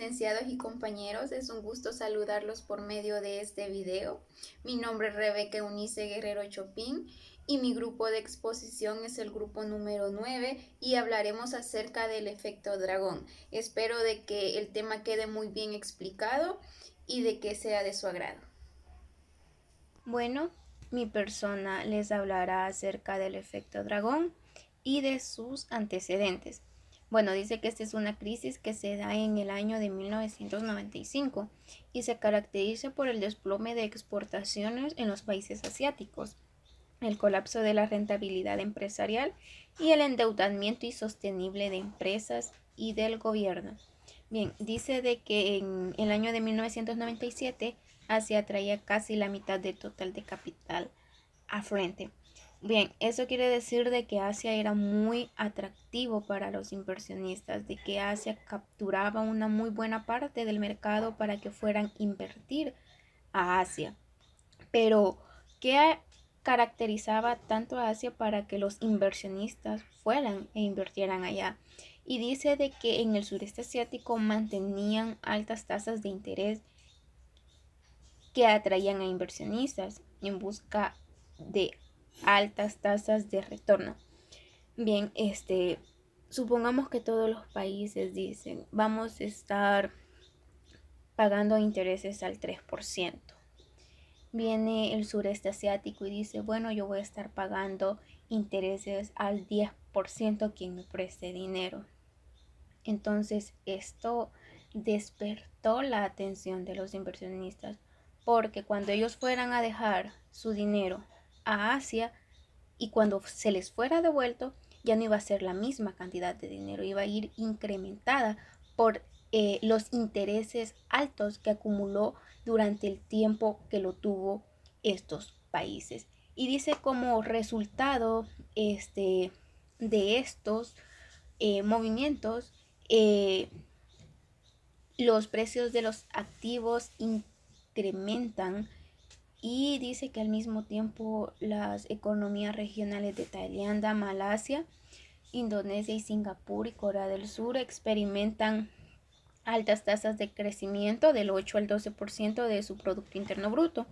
Licenciados y compañeros, es un gusto saludarlos por medio de este video. Mi nombre es Rebeca Eunice Guerrero Chopin y mi grupo de exposición es el grupo número 9 y hablaremos acerca del efecto dragón. Espero de que el tema quede muy bien explicado y de que sea de su agrado. Bueno, mi persona les hablará acerca del efecto dragón y de sus antecedentes. Bueno, dice que esta es una crisis que se da en el año de 1995 y se caracteriza por el desplome de exportaciones en los países asiáticos, el colapso de la rentabilidad empresarial y el endeudamiento insostenible de empresas y del gobierno. Bien, dice de que en el año de 1997 Asia traía casi la mitad del total de capital a frente. Bien, eso quiere decir de que Asia era muy atractivo para los inversionistas, de que Asia capturaba una muy buena parte del mercado para que fueran a invertir a Asia. Pero, ¿qué caracterizaba tanto a Asia para que los inversionistas fueran e invirtieran allá? Y dice de que en el sureste asiático mantenían altas tasas de interés que atraían a inversionistas en busca de altas tasas de retorno. Bien, supongamos que todos los países dicen, vamos a estar pagando intereses al 3%. Viene el sureste asiático y dice, bueno, yo voy a estar pagando intereses al 10% quien me preste dinero. Entonces esto despertó la atención de los inversionistas, porque cuando ellos fueran a dejar su dinero a Asia y cuando se les fuera devuelto, ya no iba a ser la misma cantidad de dinero, iba a ir incrementada por los intereses altos que acumuló durante el tiempo que lo tuvo estos países. Y dice como resultado de estos movimientos, eh, los precios de los activos incrementan y dice que al mismo tiempo las economías regionales de Tailandia, Malasia, Indonesia y Singapur y Corea del Sur experimentan altas tasas de crecimiento del 8 al 12% de su Producto Interno Bruto.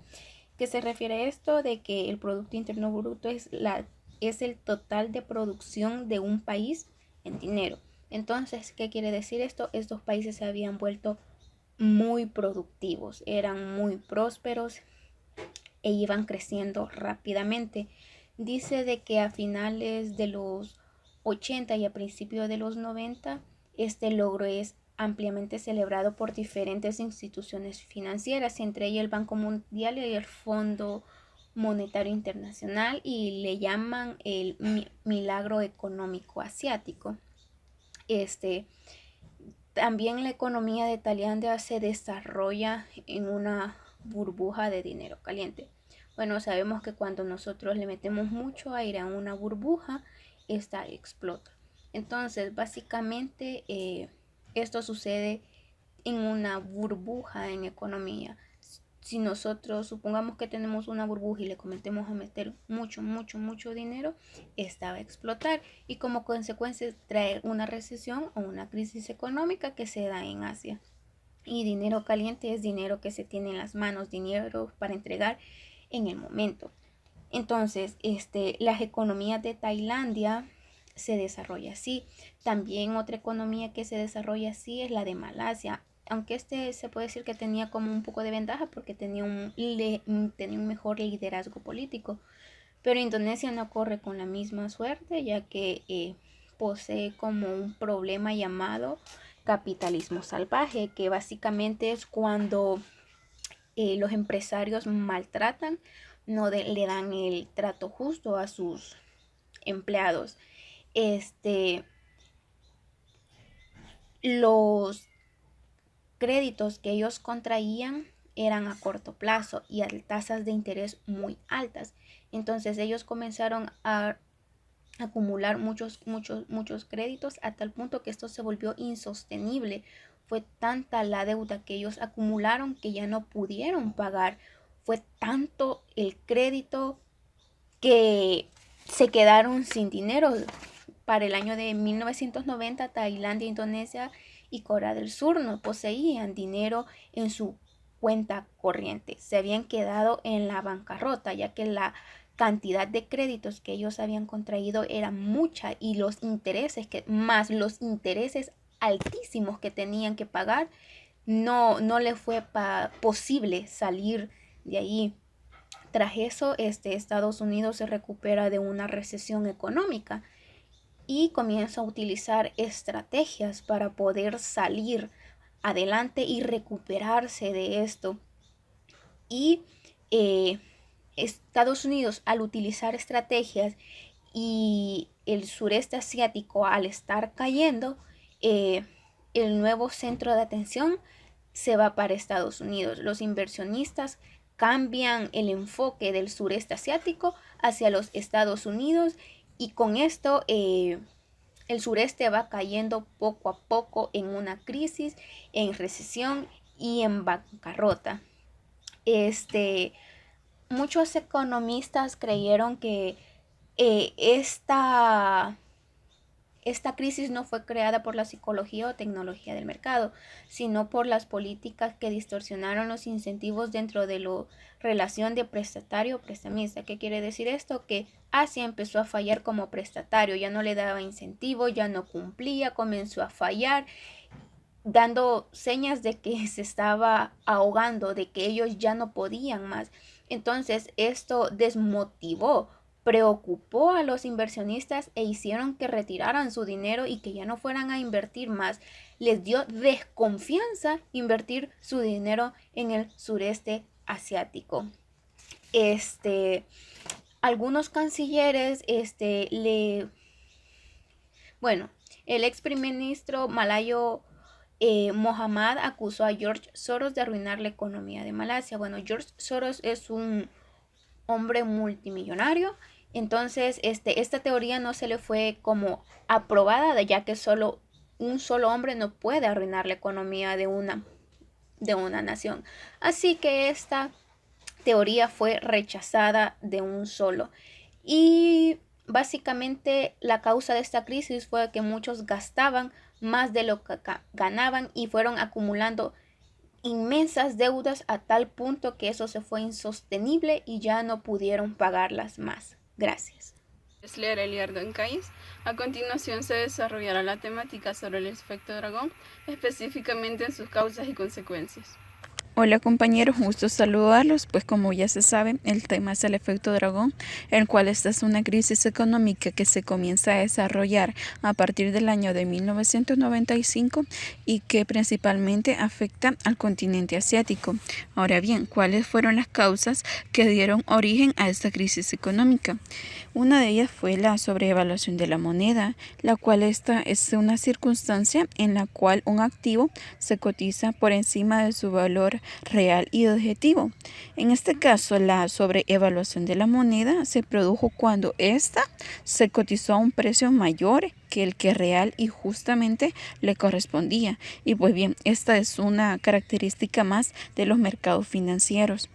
¿Qué se refiere a esto? De que el Producto Interno Bruto es el total de producción de un país en dinero. Entonces, ¿qué quiere decir esto? Estos países se habían vuelto muy productivos, eran muy prósperos e iban creciendo rápidamente. Dice de que a finales de los 80 y a principios de los 90 este logro es ampliamente celebrado por diferentes instituciones financieras, entre ellas el Banco Mundial y el Fondo Monetario Internacional, y le llaman el milagro económico asiático. También la economía de Tailandia se desarrolla en una burbuja de dinero caliente. Bueno, sabemos que cuando nosotros le metemos mucho aire a una burbuja, esta explota. Entonces, básicamente, esto sucede en una burbuja en economía. Si nosotros supongamos que tenemos una burbuja y le cometemos a meter mucho dinero, esta va a explotar y como consecuencia traer una recesión o una crisis económica que se da en Asia. Y dinero caliente es dinero que se tiene en las manos, dinero para entregar en el momento. Entonces, las economías de Tailandia se desarrolla así. También otra economía que se desarrolla así es la de Malasia. Aunque se puede decir que tenía como un poco de ventaja porque tenía un mejor liderazgo político. Pero Indonesia no corre con la misma suerte, ya que posee como un problema llamado capitalismo salvaje, que básicamente es cuando los empresarios maltratan, no le dan el trato justo a sus empleados. Los créditos que ellos contraían eran a corto plazo y a tasas de interés muy altas. Entonces ellos comenzaron a acumular muchos créditos a tal punto que esto se volvió insostenible. Fue tanta la deuda que ellos acumularon que ya no pudieron pagar. Fue tanto el crédito que se quedaron sin dinero. Para el año de 1990, Tailandia e Indonesia y Corea del Sur no poseían dinero en su cuenta corriente. Se habían quedado en la bancarrota, ya que la cantidad de créditos que ellos habían contraído era mucha y los intereses más los intereses altísimos que tenían que pagar, no le fue posible salir de ahí. Tras eso, Estados Unidos se recupera de una recesión económica y comienza a utilizar estrategias para poder salir adelante y recuperarse de esto. Y Estados Unidos, al utilizar estrategias y el sureste asiático al estar cayendo, el nuevo centro de atención se va para Estados Unidos. Los inversionistas cambian el enfoque del sureste asiático hacia los Estados Unidos y con esto el sureste va cayendo poco a poco en una crisis, en recesión y en bancarrota. Muchos economistas creyeron que esta crisis no fue creada por la psicología o tecnología del mercado, sino por las políticas que distorsionaron los incentivos dentro de la relación de prestatario-prestamista. ¿Qué quiere decir esto? Que Asia empezó a fallar como prestatario, ya no le daba incentivo, ya no cumplía, comenzó a fallar, dando señas de que se estaba ahogando, de que ellos ya no podían más. Entonces esto desmotivó, preocupó a los inversionistas e hicieron que retiraran su dinero y que ya no fueran a invertir más. Les dio desconfianza invertir su dinero en el sureste asiático. Algunos cancilleres el ex primer ministro malayo Mohammad acusó a George Soros de arruinar la economía de Malasia. Bueno, George Soros es un hombre multimillonario, entonces esta teoría no se le fue como aprobada, ya que un solo hombre no puede arruinar la economía de una nación. Así que esta teoría fue rechazada de un solo. Y básicamente la causa de esta crisis fue que muchos gastaban más de lo que ganaban y fueron acumulando inmensas deudas a tal punto que eso se fue insostenible y ya no pudieron pagarlas más. Gracias. Es leer Eliardo en Cáiz. A continuación se desarrollará la temática sobre el efecto dragón, específicamente en sus causas y consecuencias. Hola compañeros, gusto saludarlos, pues como ya se sabe, el tema es el efecto dragón, el cual esta es una crisis económica que se comienza a desarrollar a partir del año de 1995 y que principalmente afecta al continente asiático. Ahora bien, ¿cuáles fueron las causas que dieron origen a esta crisis económica? Una de ellas fue la sobrevaluación de la moneda, la cual esta es una circunstancia en la cual un activo se cotiza por encima de su valor real y objetivo. En este caso, la sobreevaluación de la moneda se produjo cuando ésta se cotizó a un precio mayor que el que real y justamente le correspondía. Y pues bien, esta es una característica más de los mercados financieros.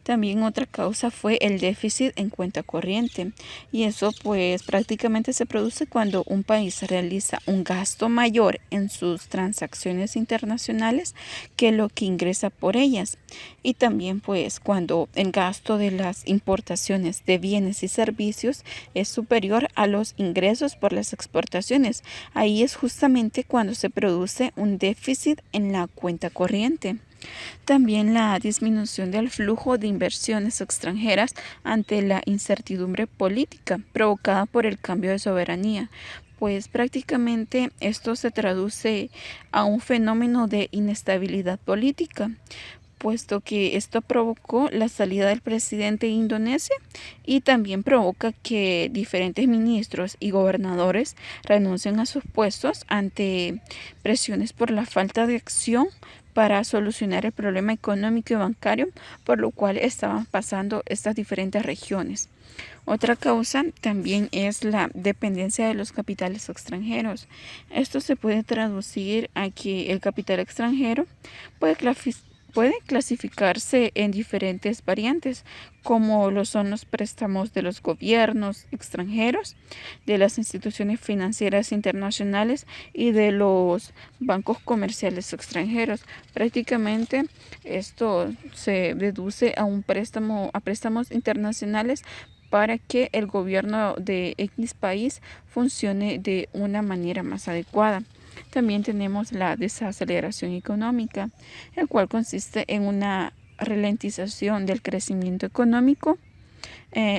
También otra causa fue el déficit en cuenta corriente, y eso pues prácticamente se produce cuando un país realiza un gasto mayor en sus transacciones internacionales que lo que ingresa por ellas, y también pues cuando el gasto de las importaciones de bienes y servicios es superior a los ingresos por las exportaciones. Ahí es justamente cuando se produce un déficit en la cuenta corriente. También la disminución del flujo de inversiones extranjeras ante la incertidumbre política provocada por el cambio de soberanía, pues prácticamente esto se traduce a un fenómeno de inestabilidad política, puesto que esto provocó la salida del presidente de Indonesia y también provoca que diferentes ministros y gobernadores renuncien a sus puestos ante presiones por la falta de acción para solucionar el problema económico y bancario por lo cual estaban pasando estas diferentes regiones. Otra causa también es la dependencia de los capitales extranjeros. Esto se puede traducir a que el capital extranjero puede puede clasificarse en diferentes variantes, como lo son los préstamos de los gobiernos extranjeros, de las instituciones financieras internacionales y de los bancos comerciales extranjeros. Prácticamente esto se deduce a a préstamos internacionales para que el gobierno de X país funcione de una manera más adecuada. También tenemos la desaceleración económica, el cual consiste en una ralentización del crecimiento económico.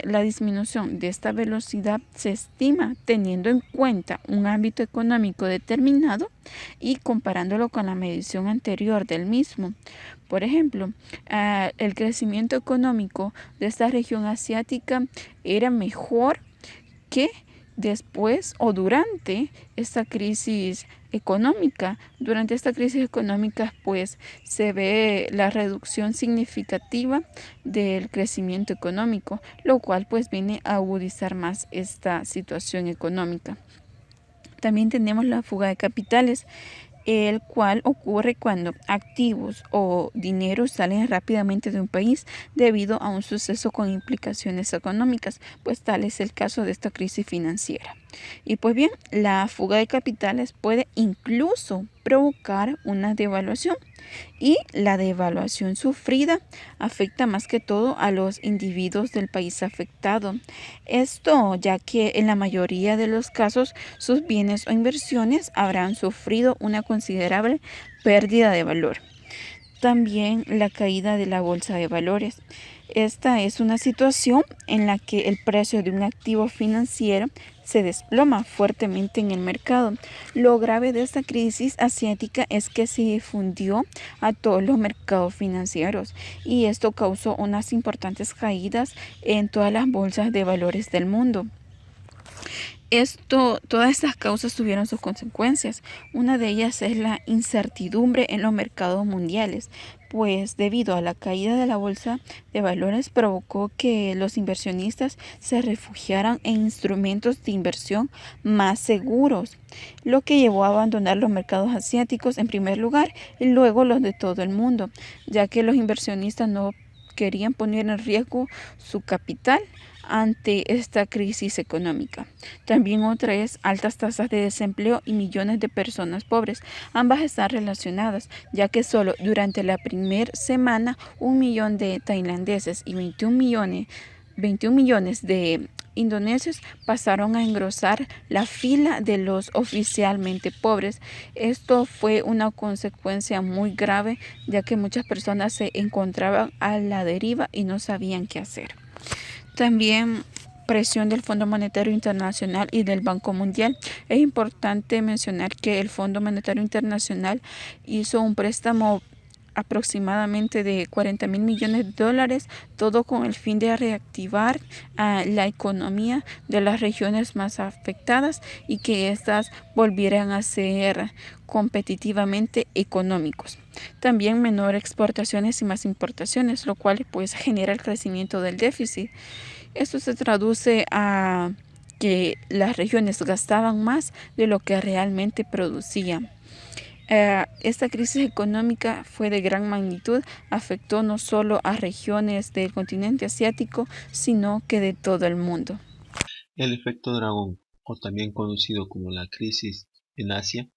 La disminución de esta velocidad se estima teniendo en cuenta un ámbito económico determinado y comparándolo con la medición anterior del mismo. Por ejemplo, el crecimiento económico de esta región asiática era mejor que después o durante esta crisis económica. Durante esta crisis económica, pues se ve la reducción significativa del crecimiento económico, lo cual pues viene a agudizar más esta situación económica. También tenemos la fuga de capitales, el cual ocurre cuando activos o dinero salen rápidamente de un país debido a un suceso con implicaciones económicas, pues tal es el caso de esta crisis financiera. Y pues bien, la fuga de capitales puede incluso provocar una devaluación, y la devaluación sufrida afecta más que todo a los individuos del país afectado. Esto ya que en la mayoría de los casos sus bienes o inversiones habrán sufrido una considerable pérdida de valor. También la caída de la bolsa de valores. Esta es una situación en la que el precio de un activo financiero se desploma fuertemente en el mercado. Lo grave de esta crisis asiática es que se difundió a todos los mercados financieros, y esto causó unas importantes caídas en todas las bolsas de valores del mundo. Todas estas causas tuvieron sus consecuencias. Una de ellas es la incertidumbre en los mercados mundiales, pues debido a la caída de la bolsa de valores provocó que los inversionistas se refugiaran en instrumentos de inversión más seguros, lo que llevó a abandonar los mercados asiáticos en primer lugar y luego los de todo el mundo, ya que los inversionistas no querían poner en riesgo su capital ante esta crisis económica. También otra es altas tasas de desempleo y millones de personas pobres. Ambas están relacionadas, ya que solo durante la primera semana 1 millón de tailandeses y 21 millones de indonesios pasaron a engrosar la fila de los oficialmente pobres. Esto fue una consecuencia muy grave, ya que muchas personas se encontraban a la deriva y no sabían qué hacer. También presión del Fondo Monetario Internacional y del Banco Mundial. Es importante mencionar que el Fondo Monetario Internacional hizo un préstamo aproximadamente de 40.000 millones de dólares, todo con el fin de reactivar la economía de las regiones más afectadas y que éstas volvieran a ser competitivamente económicos. También menor exportaciones y más importaciones, lo cual pues genera el crecimiento del déficit. Esto se traduce a que las regiones gastaban más de lo que realmente producían. Esta crisis económica fue de gran magnitud, afectó no solo a regiones del continente asiático, sino que de todo el mundo. El efecto dragón, o también conocido como la crisis en Asia,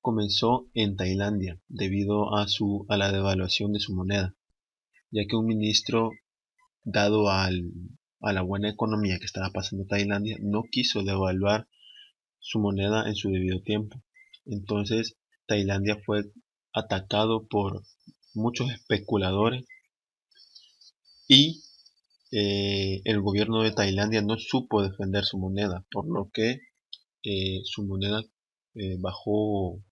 comenzó en Tailandia debido a la devaluación de su moneda, ya que un ministro, dado a la buena economía que estaba pasando Tailandia, no quiso devaluar su moneda en su debido tiempo. Entonces Tailandia fue atacado por muchos especuladores y el gobierno de Tailandia no supo defender su moneda, por lo que su moneda bajó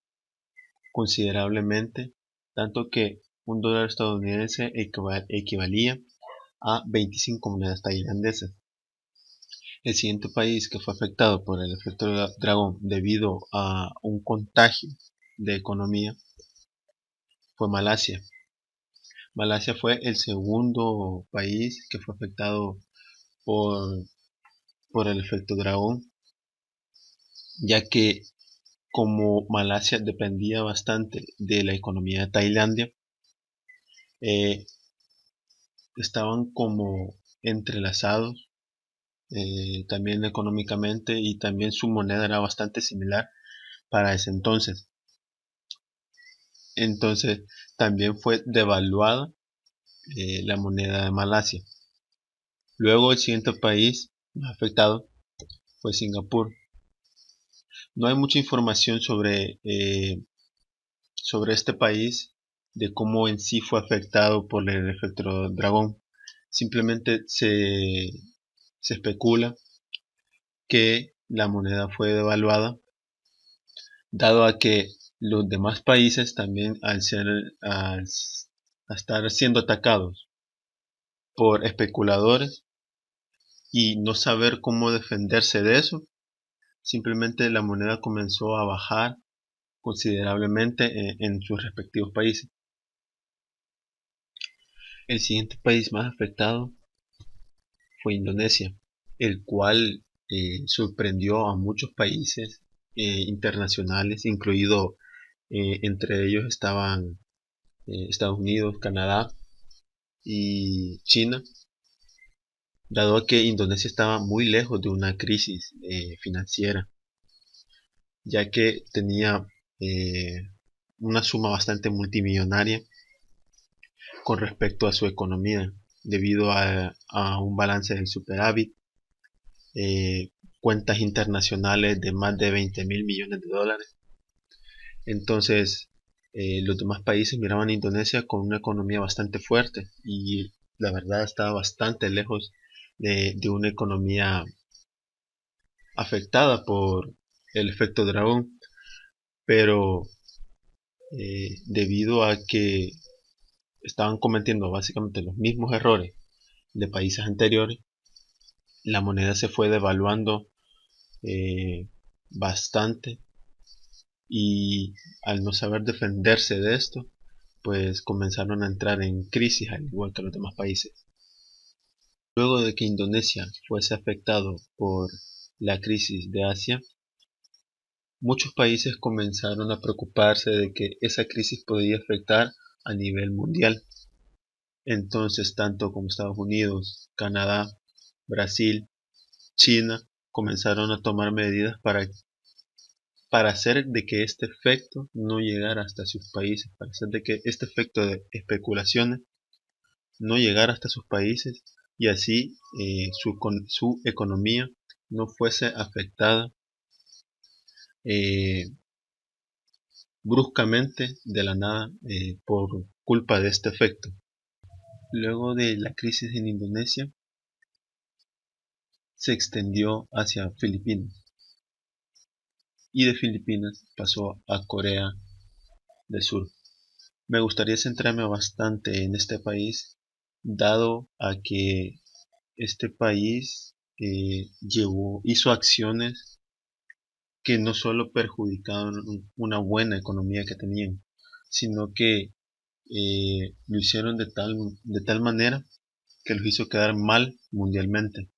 considerablemente, tanto que un dólar estadounidense equivalía a 25 monedas tailandesas. El siguiente país que fue afectado por el efecto dragón debido a un contagio de economía fue Malasia. Malasia fue el segundo país que fue afectado por el efecto dragón, ya que como Malasia dependía bastante de la economía de Tailandia, estaban como entrelazados también económicamente, y también su moneda era bastante similar para ese entonces. Entonces también fue devaluada la moneda de Malasia. Luego el siguiente país más afectado fue Singapur. No hay mucha información sobre este país, de cómo en sí fue afectado por el efecto dragón. Simplemente se especula que la moneda fue devaluada, dado a que los demás países también, al estar siendo atacados por especuladores y no saber cómo defenderse de eso, simplemente la moneda comenzó a bajar considerablemente en sus respectivos países. El siguiente país más afectado fue Indonesia, el cual sorprendió a muchos países internacionales, incluido entre ellos estaban Estados Unidos, Canadá y China, dado que Indonesia estaba muy lejos de una crisis financiera, ya que tenía una suma bastante multimillonaria con respecto a su economía, debido a un balance del superávit, eh, cuentas internacionales de más de 20.000 millones de dólares. Entonces, los demás países miraban a Indonesia con una economía bastante fuerte, y la verdad estaba bastante lejos de una economía afectada por el efecto dragón. Pero debido a que estaban cometiendo básicamente los mismos errores de países anteriores, la moneda se fue devaluando bastante, y al no saber defenderse de esto, pues comenzaron a entrar en crisis al igual que los demás países. Luego de que Indonesia fuese afectado por la crisis de Asia, muchos países comenzaron a preocuparse de que esa crisis podía afectar a nivel mundial. Entonces, tanto como Estados Unidos, Canadá, Brasil, China comenzaron a tomar medidas para hacer de que este efecto no llegara hasta sus países, para hacer de que este efecto de especulaciones no llegara hasta sus países, y así su economía no fuese afectada eh, bruscamente de la nada por culpa de este efecto. Luego de la crisis en Indonesia, se extendió hacia Filipinas, y de Filipinas pasó a Corea del Sur. Me gustaría centrarme bastante en este país, dado a que este país hizo acciones que no solo perjudicaron una buena economía que tenían, sino que lo hicieron de tal manera que los hizo quedar mal mundialmente,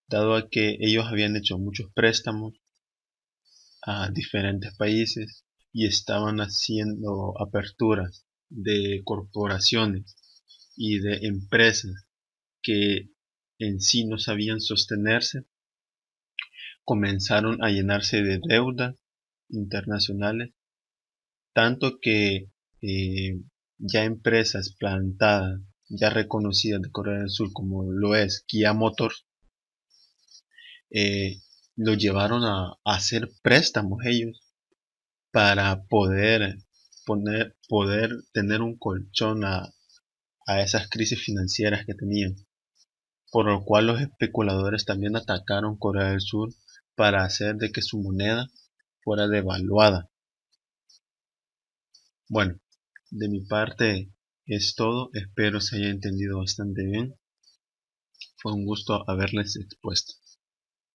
dado a que ellos habían hecho muchos préstamos a diferentes países y estaban haciendo aperturas de corporaciones y de empresas que en sí no sabían sostenerse. Comenzaron a llenarse de deudas internacionales, tanto que ya empresas plantadas, ya reconocidas de Corea del Sur, como lo es Kia Motors, eh, lo llevaron a hacer préstamos ellos para poder tener un colchón a esas crisis financieras que tenían, por lo cual los especuladores también atacaron Corea del Sur para hacer de que su moneda fuera devaluada. Bueno, de mi parte es todo, espero se haya entendido bastante bien. Fue un gusto haberles expuesto.